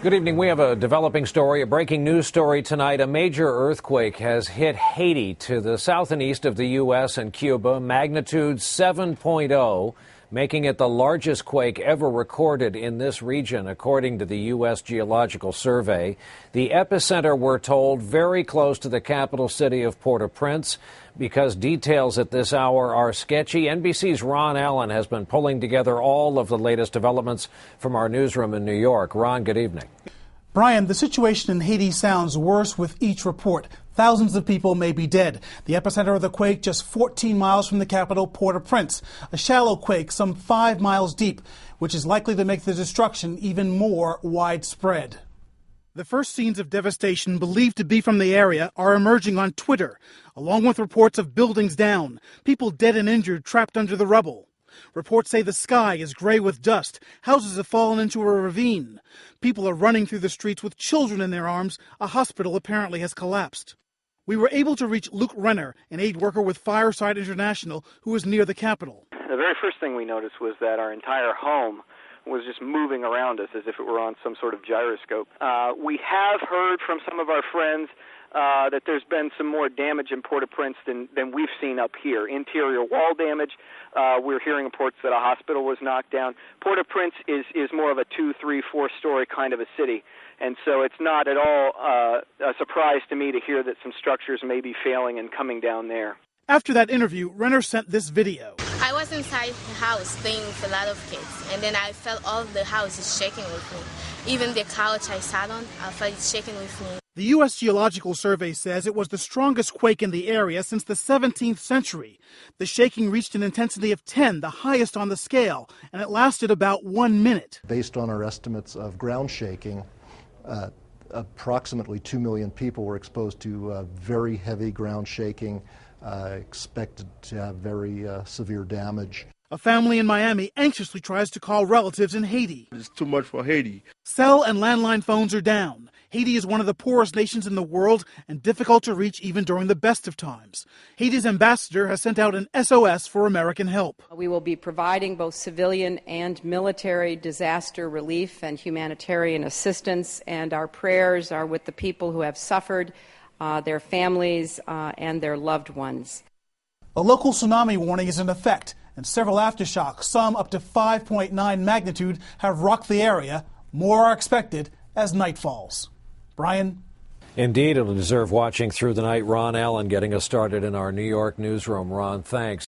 Good evening. We have a developing story, a breaking news story tonight. A major earthquake has hit Haiti to the south and east of the U.S. and Cuba, magnitude 7.0, making it the largest quake ever recorded in this region, according to the U.S. Geological Survey. The epicenter, we're told, very close to the capital city of Port-au-Prince. Because details at this hour are sketchy, NBC's Ron Allen has been pulling together all of the latest developments from our newsroom in New York. Ron, good evening. Brian, the situation in Haiti sounds worse with each report. Thousands of people may be dead. The epicenter of the quake just 14 miles from the capital, Port-au-Prince. A shallow quake some 5 miles deep, which is likely to make the destruction even more widespread. The first scenes of devastation believed to be from the area are emerging on Twitter, along with reports of buildings down, people dead and injured trapped under the rubble. Reports say the sky is gray with dust, houses have fallen into a ravine. People are running through the streets with children in their arms. A hospital apparently has collapsed. We were able to reach Luke Renner, an aid worker with Fireside International, who is near the capital. The very first thing we noticed was that our entire home was just moving around us as if it were on some sort of gyroscope. We have heard from some of our friends that there's been some more damage in Port-au-Prince than we've seen up here. Interior wall damage. We're hearing reports that a hospital was knocked down. Port-au-Prince is more of a 2, 3, 4-story kind of a city, and so it's not at all a surprise to me to hear that some structures may be failing and coming down there. After that interview, Renner sent this video. I was inside the house playing with a lot of kids, and then I felt all the house is shaking with me. Even the couch I sat on, I felt it shaking with me. The U.S. Geological Survey says it was the strongest quake in the area since the 17th century. The shaking reached an intensity of 10, the highest on the scale, and it lasted about 1 minute. Based on our estimates of ground shaking, approximately 2 million people were exposed to very heavy ground shaking, expected to have very severe damage. A family in Miami anxiously tries to call relatives in Haiti. It's too much for Haiti. Cell and landline phones are down. Haiti is one of the poorest nations in the world and difficult to reach even during the best of times. Haiti's ambassador has sent out an SOS for American help. We will be providing both civilian and military disaster relief and humanitarian assistance, and our prayers are with the people who have suffered, their families, and their loved ones. A local tsunami warning is in effect, and several aftershocks, some up to 5.9 magnitude, have rocked the area. More are expected as night falls. Brian? Indeed, it'll deserve watching through the night. Ron Allen getting us started in our New York newsroom. Ron, thanks.